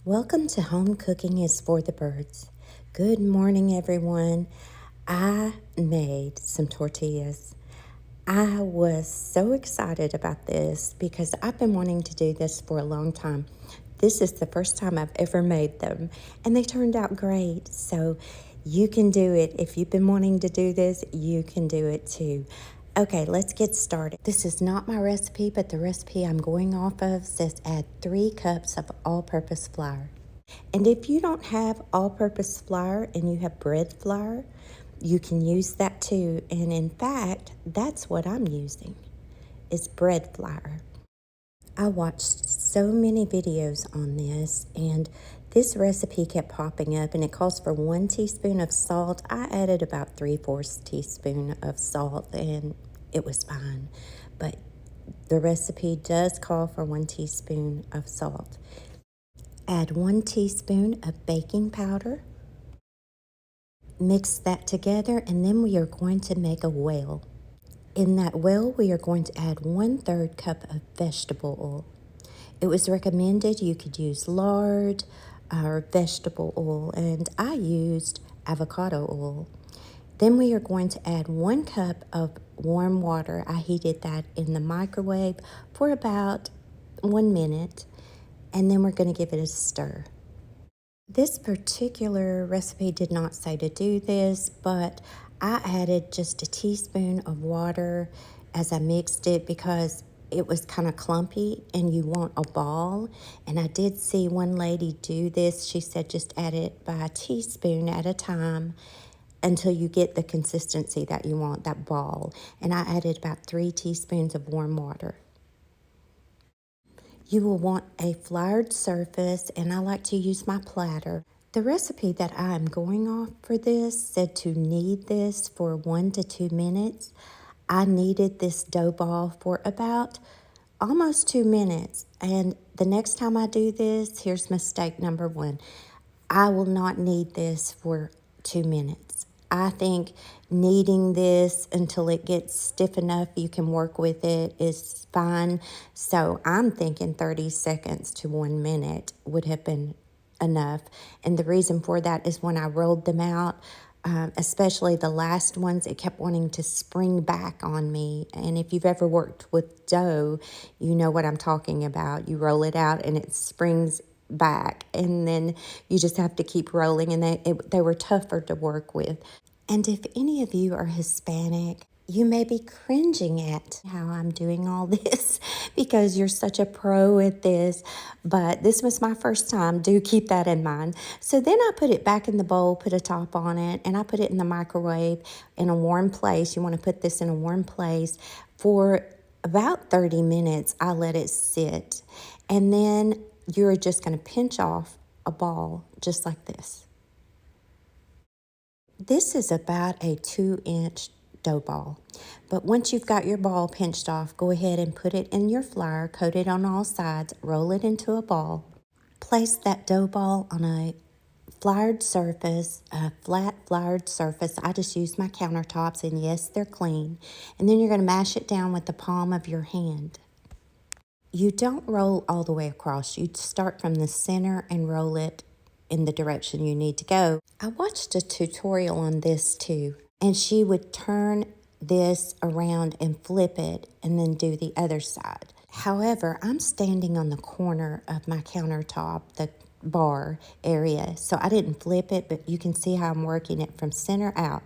Welcome to Home Cooking is for the Birds. Good morning, everyone. I made some tortillas. I was so excited about this because I've been wanting to do this for a long time. This is the first time I've ever made them, and they turned out great. So you can do it. If you've been wanting to do this, you can do it too. Okay, let's get started. This is not my recipe, but the recipe I'm going off of says add 3 cups of all-purpose flour. And if you don't have all-purpose flour and you have bread flour, you can use that too. And in fact, that's what I'm using, is bread flour. I watched so many videos on this, and this recipe kept popping up, and it calls for 1 teaspoon of salt. I added about 3/4 teaspoon of salt, and it was fine. But the recipe does call for 1 teaspoon of salt. Add 1 teaspoon of baking powder. Mix that together, and then we are going to make a whale. In that whale, we are going to add 1/3 cup of vegetable oil. It was recommended you could use lard or vegetable oil, and I used avocado oil. Then we are going to add 1 cup of warm water. I heated that in the microwave for about 1 minute, and then we're going to give it a stir. This particular recipe did not say to do this, but I added just a teaspoon of water as I mixed it because it was kind of clumpy and you want a ball. And I did see one lady do this. She said just add it by a teaspoon at a time until you get the consistency that you want, that ball. And I added about 3 teaspoons of warm water. You will want a floured surface, and I like to use my platter. The recipe that I am going off for this said to knead this for 1 to 2 minutes. I kneaded this dough ball for about almost 2 minutes. And the next time I do this, here's mistake number 1. I will not knead this for 2 minutes. I think kneading this until it gets stiff enough you can work with it is fine. So I'm thinking 30 seconds to 1 minute would have been enough. And the reason for that is when I rolled them out, especially the last ones, it kept wanting to spring back on me. And if you've ever worked with dough, you know what I'm talking about. You roll it out and it springs back, and then you just have to keep rolling, and they were tougher to work with. And if any of you are Hispanic, you may be cringing at how I'm doing all this because you're such a pro at this, but this was my first time. Do keep that in mind. So then I put it back in the bowl, put a top on it, and I put it in the microwave in a warm place. You want to put this in a warm place for about 30 minutes. I let it sit, and then you're just going to pinch off a ball just like this. This is about a 2-inch dough ball. But once you've got your ball pinched off, go ahead and put it in your flour, coat it on all sides, roll it into a ball. Place that dough ball on a floured surface, a flat floured surface. I just use my countertops, and yes, they're clean. And then you're going to mash it down with the palm of your hand. You don't roll all the way across. You start from the center and roll it in the direction you need to go. I watched a tutorial on this too, and she would turn this around and flip it and then do the other side. However, I'm standing on the corner of my countertop, the bar area, so I didn't flip it, but you can see how I'm working it from center out,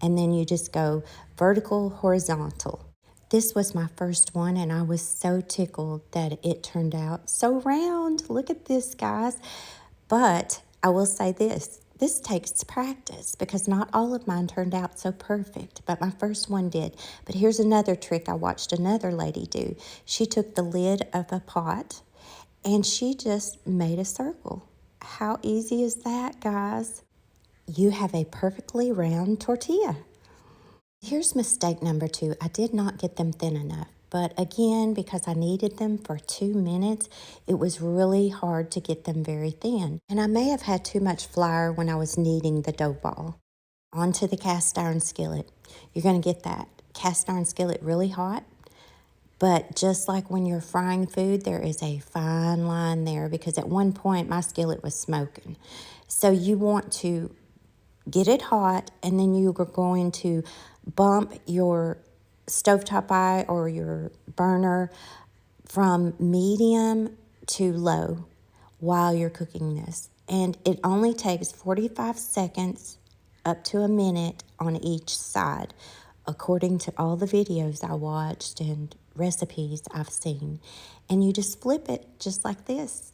and then you just go vertical, horizontal. This was my first one, and I was so tickled that it turned out so round. Look at this, guys. But I will say this takes practice because not all of mine turned out so perfect, but my first one did. But here's another trick I watched another lady do. She took the lid of a pot, and she just made a circle. How easy is that, guys? You have a perfectly round tortilla. Here's mistake number 2. I did not get them thin enough. But again, because I kneaded them for 2 minutes, it was really hard to get them very thin. And I may have had too much flour when I was kneading the dough ball. Onto the cast iron skillet. You're going to get that cast iron skillet really hot. But just like when you're frying food, there is a fine line there, because at one point my skillet was smoking. So you want to get it hot, and then you are going to bump your stovetop eye or your burner from medium to low while you're cooking this. And it only takes 45 seconds up to a minute on each side, according to all the videos I watched and recipes I've seen. And you just flip it just like this.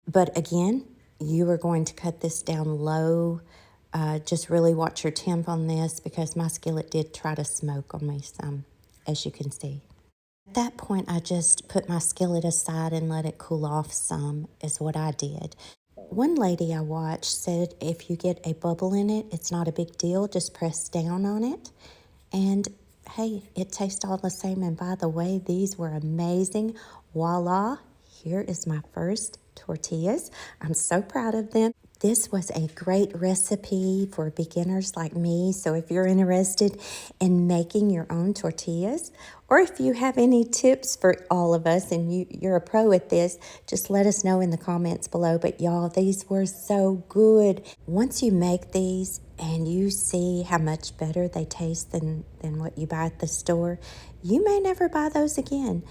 But again, you are going to cut this down low. Just really watch your temp on this, because my skillet did try to smoke on me some, as you can see. At that point, I just put my skillet aside and let it cool off some, is what I did. One lady I watched said if you get a bubble in it, it's not a big deal. Just press down on it. And hey, it tastes all the same. And by the way, these were amazing. Voila, here is my first tortillas. I'm so proud of them. This was a great recipe for beginners like me. So if you're interested in making your own tortillas, or if you have any tips for all of us and you're a pro at this, just let us know in the comments below. But y'all, these were so good. Once you make these and you see how much better they taste than what you buy at the store, you may never buy those again.